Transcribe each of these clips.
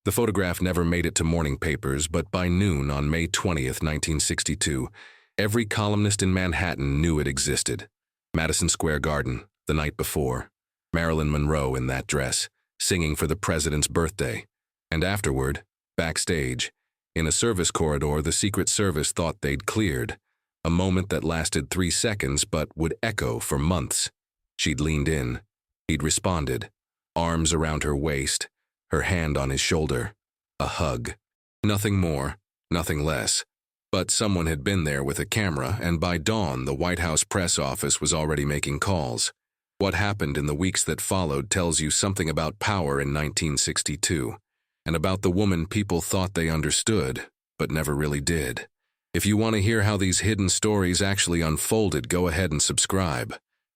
The photograph never made it to morning papers, but by noon on May 20th, 1962, every columnist in Manhattan knew it existed. Madison Square Garden, the night before. Marilyn Monroe in that dress, singing for the president's birthday. And afterward, backstage, in a service corridor the Secret Service thought they'd cleared. A moment that lasted 3 seconds but would echo for months. She'd leaned in. He'd responded. Arms around her waist, her hand on his shoulder. A hug. Nothing more, nothing less. But someone had been there with a camera, and by dawn the White House press office was already making calls. What happened in the weeks that followed tells you something about power in 1962, and about the woman people thought they understood, but never really did. If you want to hear how these hidden stories actually unfolded, go ahead and subscribe.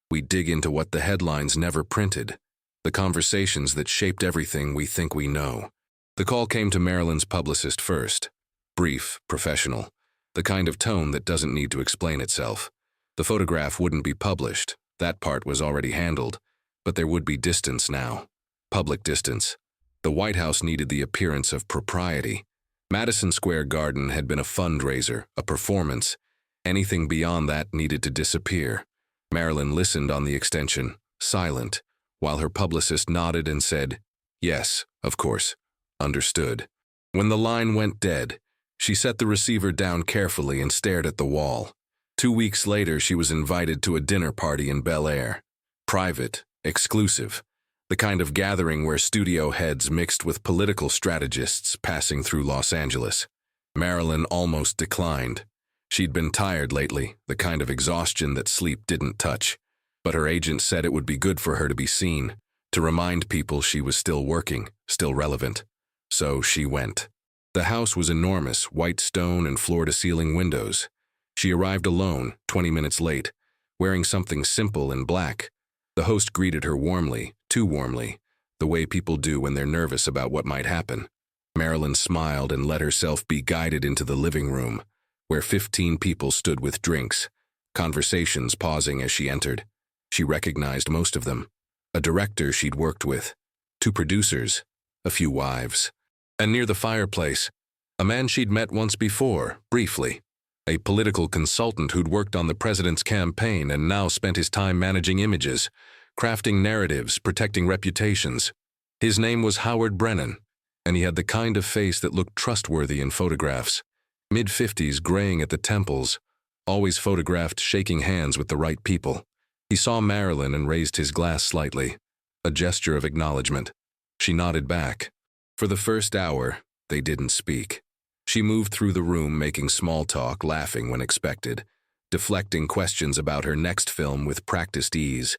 We dig into what the headlines never printed, the conversations that shaped everything we think we know. The call came to Marilyn's publicist first. Brief, professional, the kind of tone that doesn't need to explain itself. The photograph wouldn't be published, that part was already handled, but there would be distance now. Public distance. The White House needed the appearance of propriety. Madison Square Garden had been a fundraiser, a performance. Anything beyond that needed to disappear. Marilyn listened on the extension, silent, while her publicist nodded and said, "Yes, of course, understood." When the line went dead, she set the receiver down carefully and stared at the wall. 2 weeks later, she was invited to a dinner party in Bel Air. Private, exclusive. The kind of gathering where studio heads mixed with political strategists passing through Los Angeles. Marilyn almost declined. She'd been tired lately, the kind of exhaustion that sleep didn't touch. But her agent said it would be good for her to be seen, to remind people she was still working, still relevant. So she went. The house was enormous, white stone and floor-to-ceiling windows. She arrived alone, 20 minutes late, wearing something simple and black. The host greeted her warmly, too warmly, the way people do when they're nervous about what might happen. Marilyn smiled and let herself be guided into the living room, where 15 people stood with drinks, conversations pausing as she entered. She recognized most of them. A director she'd worked with, 2 producers, a few wives. And near the fireplace, a man she'd met once before, briefly. A political consultant who'd worked on the president's campaign and now spent his time managing images, crafting narratives, protecting reputations. His name was Howard Brennan, and he had the kind of face that looked trustworthy in photographs. Mid-50s, graying at the temples, always photographed shaking hands with the right people. He saw Marilyn and raised his glass slightly, a gesture of acknowledgement. She nodded back. For the first hour, they didn't speak. She moved through the room, making small talk, laughing when expected, deflecting questions about her next film with practiced ease.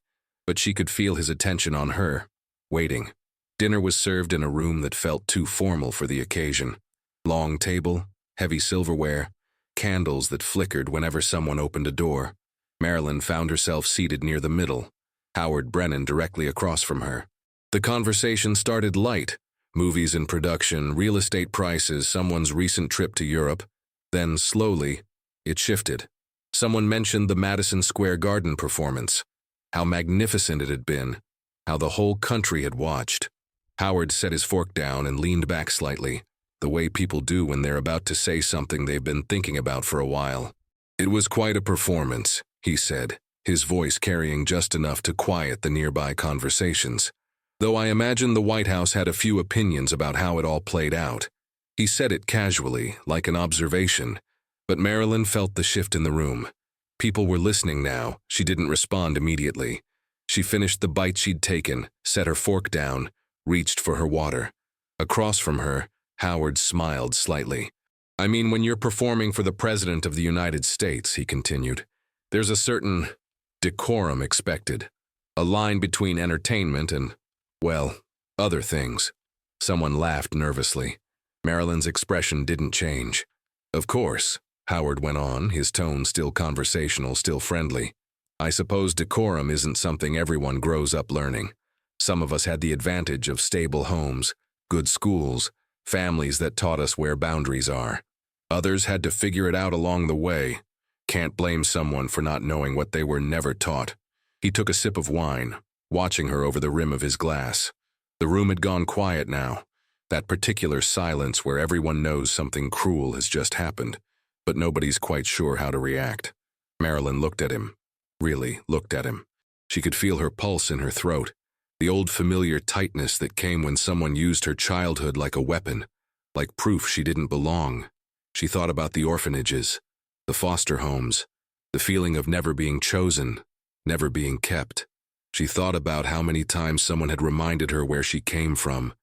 But she could feel his attention on her, waiting. Dinner was served in a room that felt too formal for the occasion. Long table, heavy silverware, candles that flickered whenever someone opened a door. Marilyn found herself seated near the middle, Howard Brennan directly across from her. The conversation started light. Movies in production, real estate prices, someone's recent trip to Europe. Then, slowly, it shifted. Someone mentioned the Madison Square Garden performance, how magnificent it had been, how the whole country had watched. Howard set his fork down and leaned back slightly, the way people do when they're about to say something they've been thinking about for a while. "It was quite a performance," he said, his voice carrying just enough to quiet the nearby conversations. "Though I imagine the White House had a few opinions about how it all played out." He said it casually, like an observation, but Marilyn felt the shift in the room. People were listening now. She didn't respond immediately. She finished the bite she'd taken, set her fork down, reached for her water. Across from her, Howard smiled slightly. "I mean, when you're performing for the President of the United States," he continued, "there's a certain decorum expected. A line between entertainment and, well, other things." Someone laughed nervously. Marilyn's expression didn't change. "Of course," Howard went on, his tone still conversational, still friendly. "I suppose decorum isn't something everyone grows up learning. Some of us had the advantage of stable homes, good schools, families that taught us where boundaries are. Others had to figure it out along the way. Can't blame someone for not knowing what they were never taught." He took a sip of wine, watching her over the rim of his glass. The room had gone quiet now. That particular silence where everyone knows something cruel has just happened, but nobody's quite sure how to react. Marilyn looked at him. Really looked at him. She could feel her pulse in her throat, the old familiar tightness that came when someone used her childhood like a weapon, like proof she didn't belong. She thought about the orphanages, the foster homes, the feeling of never being chosen, never being kept. She thought about how many times someone had reminded her where she came from,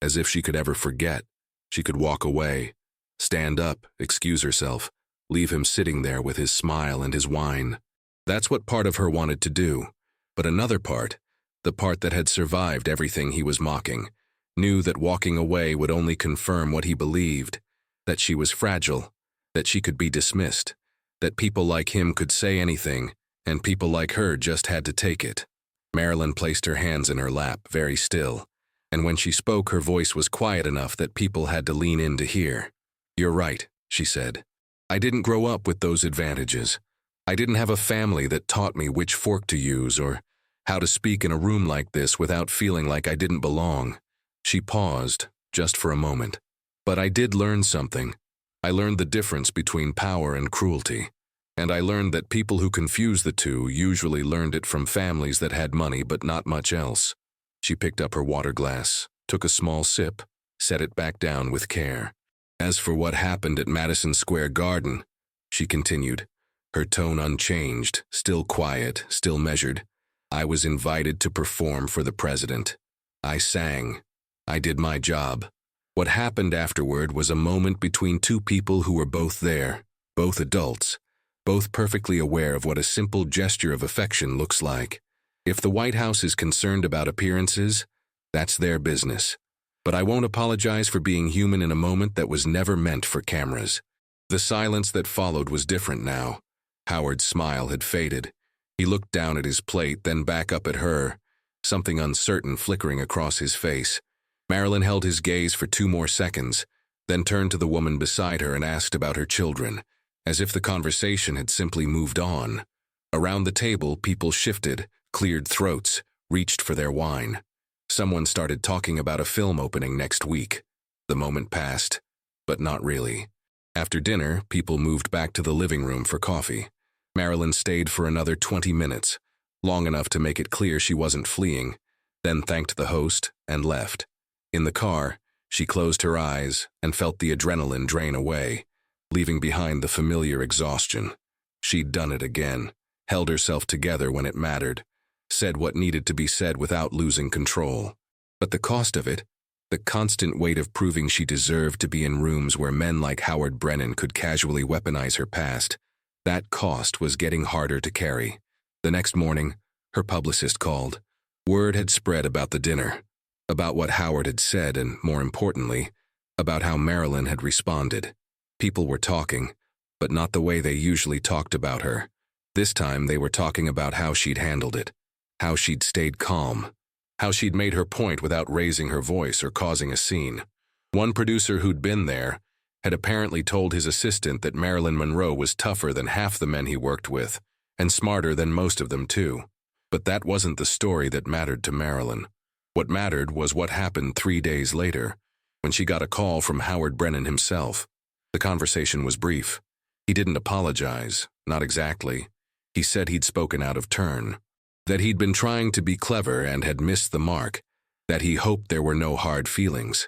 as if she could ever forget. She could walk away, stand up, excuse herself, leave him sitting there with his smile and his wine. That's what part of her wanted to do. But another part, the part that had survived everything he was mocking, knew that walking away would only confirm what he believed, that she was fragile, that she could be dismissed, that people like him could say anything, and people like her just had to take it. Marilyn placed her hands in her lap, very still, and when she spoke, her voice was quiet enough that people had to lean in to hear. "You're right," she said. "I didn't grow up with those advantages. I didn't have a family that taught me which fork to use or how to speak in a room like this without feeling like I didn't belong." She paused, just for a moment. "But I did learn something. I learned the difference between power and cruelty. And I learned that people who confuse the two usually learned it from families that had money but not much else." She picked up her water glass, took a small sip, set it back down with care. "As for what happened at Madison Square Garden," she continued, her tone unchanged, still quiet, still measured, "I was invited to perform for the president. I sang. I did my job. What happened afterward was a moment between two people who were both there, both adults, both perfectly aware of what a simple gesture of affection looks like. If the White House is concerned about appearances, that's their business. But I won't apologize for being human in a moment that was never meant for cameras." The silence that followed was different now. Howard's smile had faded. He looked down at his plate, then back up at her, something uncertain flickering across his face. Marilyn held his gaze for 2 more seconds, then turned to the woman beside her and asked about her children, as if the conversation had simply moved on. Around the table, people shifted, cleared throats, reached for their wine. Someone started talking about a film opening next week. The moment passed, but not really. After dinner, people moved back to the living room for coffee. Marilyn stayed for another 20 minutes, long enough to make it clear she wasn't fleeing, then thanked the host and left. In the car, she closed her eyes and felt the adrenaline drain away, leaving behind the familiar exhaustion. She'd done it again, held herself together when it mattered, said what needed to be said without losing control. But the cost of it, the constant weight of proving she deserved to be in rooms where men like Howard Brennan could casually weaponize her past, that cost was getting harder to carry. The next morning, her publicist called. Word had spread about the dinner, about what Howard had said, and more importantly, about how Marilyn had responded. People were talking, but not the way they usually talked about her. This time they were talking about how she'd handled it, how she'd stayed calm, how she'd made her point without raising her voice or causing a scene. One producer who'd been there had apparently told his assistant that Marilyn Monroe was tougher than half the men he worked with, and smarter than most of them too. But that wasn't the story that mattered to Marilyn. What mattered was what happened 3 days later, when she got a call from Howard Brennan himself. The conversation was brief. He didn't apologize, not exactly. He said he'd spoken out of turn, that he'd been trying to be clever and had missed the mark, that he hoped there were no hard feelings.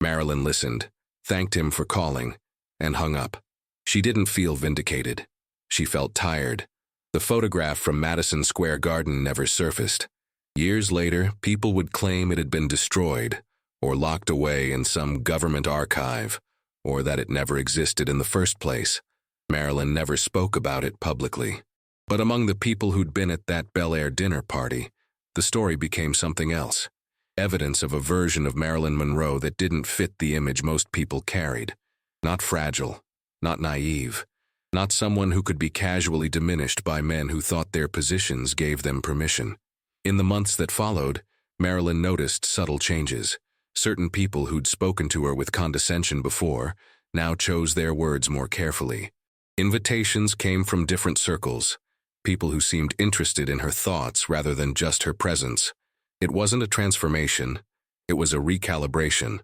Marilyn listened, thanked him for calling, and hung up. She didn't feel vindicated. She felt tired. The photograph from Madison Square Garden never surfaced. Years later, people would claim it had been destroyed, or locked away in some government archive, or that it never existed in the first place. Marilyn never spoke about it publicly. But among the people who'd been at that Bel Air dinner party, the story became something else. Evidence of a version of Marilyn Monroe that didn't fit the image most people carried. Not fragile, not naive, not someone who could be casually diminished by men who thought their positions gave them permission. In the months that followed, Marilyn noticed subtle changes. Certain people who'd spoken to her with condescension before now chose their words more carefully. Invitations came from different circles, people who seemed interested in her thoughts rather than just her presence. It wasn't a transformation, it was a recalibration.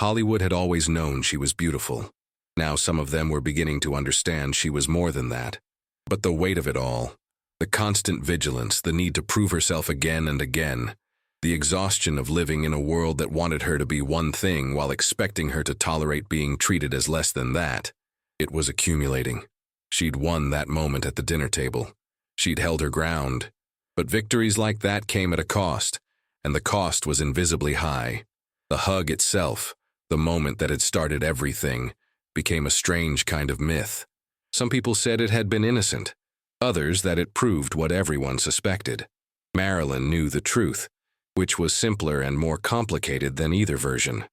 Hollywood had always known she was beautiful. Now some of them were beginning to understand she was more than that. But the weight of it all, the constant vigilance, the need to prove herself again and again, the exhaustion of living in a world that wanted her to be one thing while expecting her to tolerate being treated as less than that, it was accumulating. She'd won that moment at the dinner table. She'd held her ground. But victories like that came at a cost, and the cost was invisibly high. The hug itself, the moment that had started everything, became a strange kind of myth. Some people said it had been innocent, others that it proved what everyone suspected. Marilyn knew the truth, which was simpler and more complicated than either version.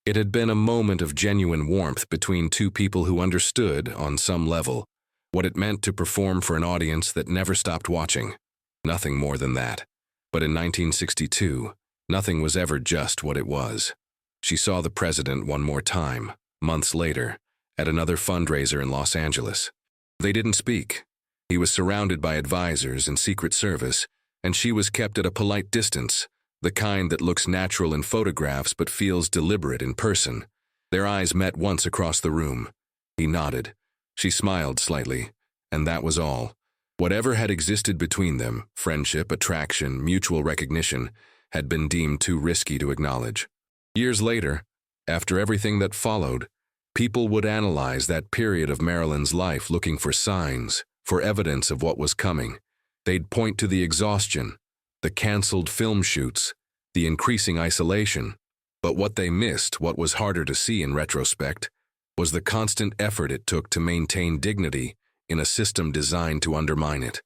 It had been a moment of genuine warmth between two people who understood, on some level, what it meant to perform for an audience that never stopped watching. Nothing more than that. But in 1962, nothing was ever just what it was. She saw the president one more time, months later, at another fundraiser in Los Angeles. They didn't speak. He was surrounded by advisors and Secret Service, and she was kept at a polite distance, the kind that looks natural in photographs but feels deliberate in person. Their eyes met once across the room. He nodded. She smiled slightly, and that was all. Whatever had existed between them, friendship, attraction, mutual recognition, had been deemed too risky to acknowledge. Years later, after everything that followed, people would analyze that period of Marilyn's life looking for signs, for evidence of what was coming. They'd point to the exhaustion, the canceled film shoots, the increasing isolation. But what they missed, what was harder to see in retrospect, was the constant effort it took to maintain dignity in a system designed to undermine it.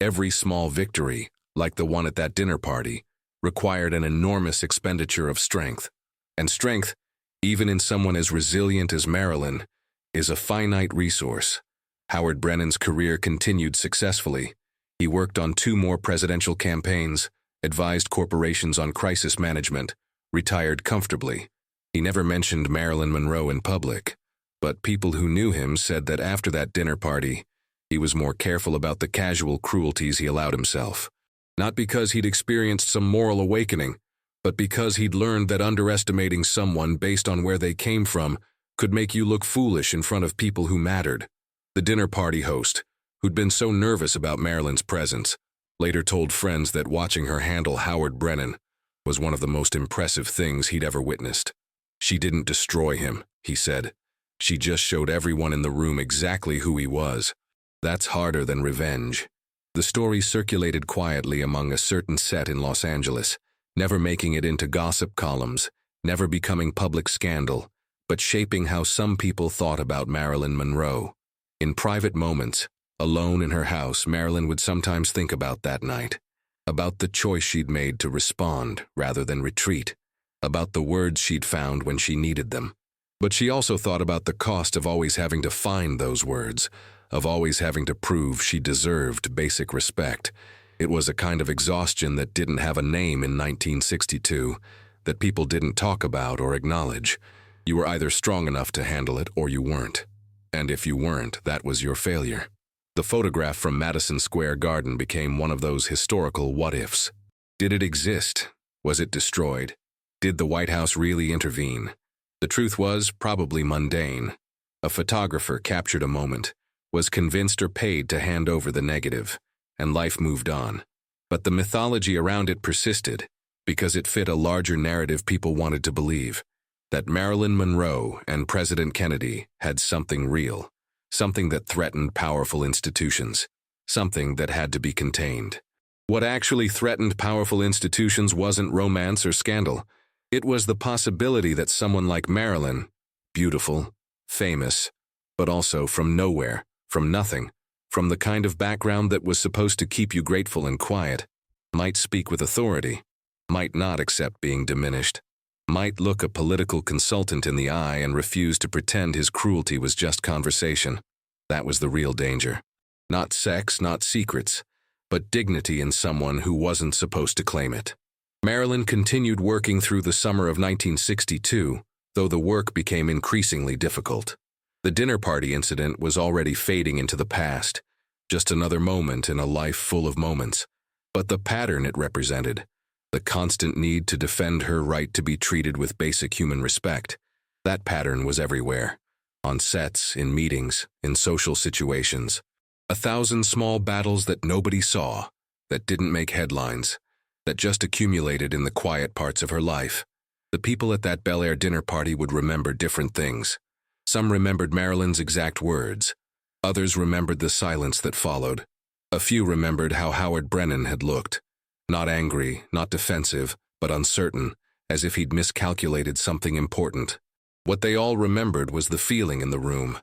Every small victory, like the one at that dinner party, required an enormous expenditure of strength. And strength, even in someone as resilient as Marilyn, is a finite resource. Howard Brennan's career continued successfully. He worked on 2 more presidential campaigns, advised corporations on crisis management, retired comfortably. He never mentioned Marilyn Monroe in public, but people who knew him said that after that dinner party, he was more careful about the casual cruelties he allowed himself. Not because he'd experienced some moral awakening, but because he'd learned that underestimating someone based on where they came from could make you look foolish in front of people who mattered. The dinner party host, who'd been so nervous about Marilyn's presence, later told friends that watching her handle Howard Brennan was one of the most impressive things he'd ever witnessed. She didn't destroy him, he said. She just showed everyone in the room exactly who he was. That's harder than revenge. The story circulated quietly among a certain set in Los Angeles, never making it into gossip columns, never becoming public scandal, but shaping how some people thought about Marilyn Monroe. In private moments, alone in her house, Marilyn would sometimes think about that night, about the choice she'd made to respond rather than retreat, about the words she'd found when she needed them. But she also thought about the cost of always having to find those words, of always having to prove she deserved basic respect. It was a kind of exhaustion that didn't have a name in 1962, that people didn't talk about or acknowledge. You were either strong enough to handle it or you weren't. And if you weren't, that was your failure. The photograph from Madison Square Garden became one of those historical what-ifs. Did it exist? Was it destroyed? Did the White House really intervene? The truth was probably mundane. A photographer captured a moment, was convinced or paid to hand over the negative, and life moved on. But the mythology around it persisted, because it fit a larger narrative people wanted to believe, that Marilyn Monroe and President Kennedy had something real, something that threatened powerful institutions, something that had to be contained. What actually threatened powerful institutions wasn't romance or scandal. It was the possibility that someone like Marilyn, beautiful, famous, but also from nowhere, from nothing, from the kind of background that was supposed to keep you grateful and quiet, might speak with authority, might not accept being diminished, might look a political consultant in the eye and refuse to pretend his cruelty was just conversation. That was the real danger. Not sex, not secrets, but dignity in someone who wasn't supposed to claim it. Marilyn continued working through the summer of 1962, though the work became increasingly difficult. The dinner party incident was already fading into the past, just another moment in a life full of moments. But the pattern it represented, the constant need to defend her right to be treated with basic human respect, That pattern was everywhere. On sets, in meetings, in social situations. 1,000 small battles that nobody saw, that didn't make headlines, that just accumulated in the quiet parts of her life. The people at that Bel Air dinner party would remember different things. Some remembered Marilyn's exact words. Others remembered the silence that followed. A few remembered how Howard Brennan had looked. Not angry, not defensive, but uncertain, as if he'd miscalculated something important. What they all remembered was the feeling in the room,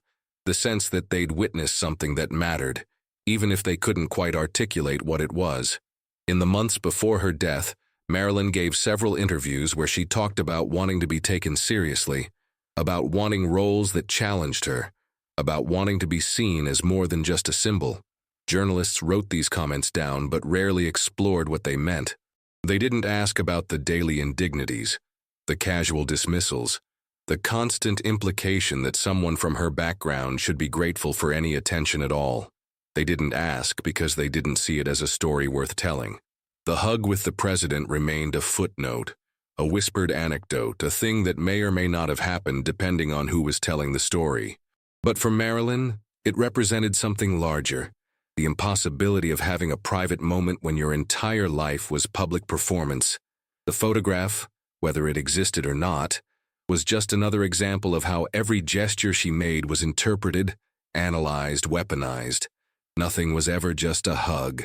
the sense that they'd witnessed something that mattered, even if they couldn't quite articulate what it was. In the months before her death, Marilyn gave several interviews where she talked about wanting to be taken seriously, about wanting roles that challenged her, about wanting to be seen as more than just a symbol. Journalists wrote these comments down but rarely explored what they meant. They didn't ask about the daily indignities, the casual dismissals, the constant implication that someone from her background should be grateful for any attention at all. They didn't ask because they didn't see it as a story worth telling. The hug with the president remained a footnote, a whispered anecdote, a thing that may or may not have happened depending on who was telling the story. But for Marilyn, it represented something larger, the impossibility of having a private moment when your entire life was public performance. The photograph, whether it existed or not, was just another example of how every gesture she made was interpreted, analyzed, weaponized. Nothing was ever just a hug.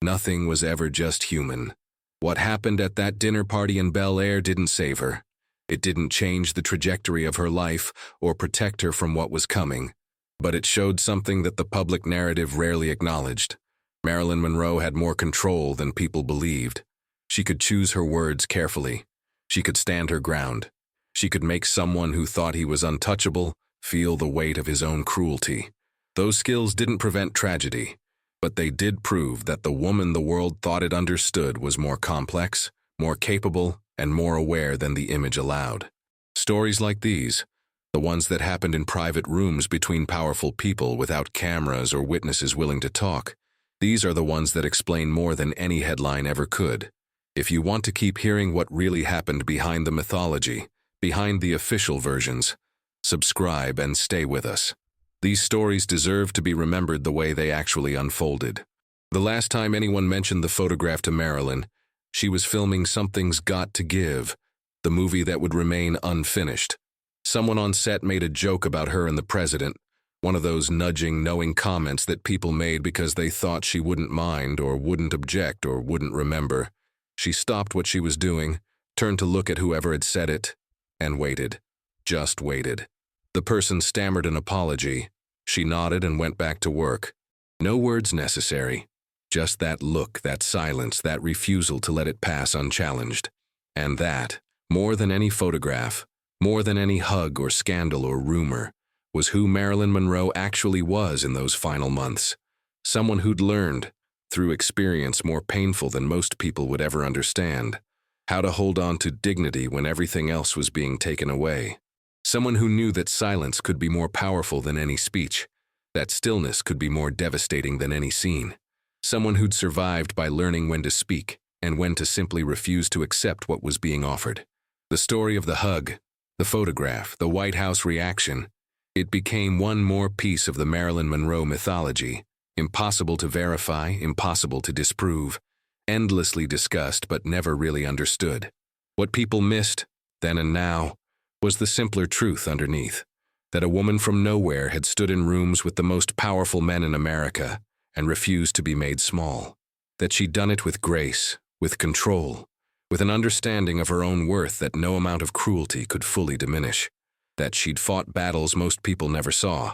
Nothing was ever just human. What happened at that dinner party in Bel Air didn't save her. It didn't change the trajectory of her life or protect her from what was coming. But it showed something that the public narrative rarely acknowledged. Marilyn Monroe had more control than people believed. She could choose her words carefully. She could stand her ground. She could make someone who thought he was untouchable feel the weight of his own cruelty. Those skills didn't prevent tragedy, but they did prove that the woman the world thought it understood was more complex, more capable, and more aware than the image allowed. Stories like these, the ones that happened in private rooms between powerful people without cameras or witnesses willing to talk, these are the ones that explain more than any headline ever could. If you want to keep hearing what really happened behind the mythology, behind the official versions, subscribe and stay with us. These stories deserve to be remembered the way they actually unfolded. The last time anyone mentioned the photograph to Marilyn, she was filming Something's Got to Give, the movie that would remain unfinished. Someone on set made a joke about her and the president, one of those nudging, knowing comments that people made because they thought she wouldn't mind or wouldn't object or wouldn't remember. She stopped what she was doing, turned to look at whoever had said it, and waited. Just waited. The person stammered an apology. She nodded and went back to work. No words necessary. Just that look, that silence, that refusal to let it pass unchallenged. And that, more than any photograph, more than any hug or scandal or rumor, was who Marilyn Monroe actually was in those final months. Someone who'd learned, through experience more painful than most people would ever understand, how to hold on to dignity when everything else was being taken away. Someone who knew that silence could be more powerful than any speech, that stillness could be more devastating than any scene. Someone who'd survived by learning when to speak and when to simply refuse to accept what was being offered. The story of the hug, the photograph, the White House reaction, it became one more piece of the Marilyn Monroe mythology, impossible to verify, impossible to disprove, endlessly discussed but never really understood. What people missed, then and now, was the simpler truth underneath, that a woman from nowhere had stood in rooms with the most powerful men in America and refused to be made small, that she'd done it with grace, with control, with an understanding of her own worth that no amount of cruelty could fully diminish, that she'd fought battles most people never saw,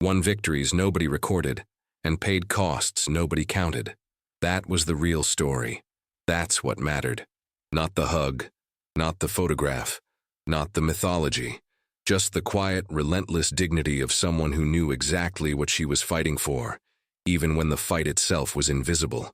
won victories nobody recorded, and paid costs nobody counted. That was the real story. That's what mattered. Not the hug, not the photograph, not the mythology, just the quiet, relentless dignity of someone who knew exactly what she was fighting for, even when the fight itself was invisible.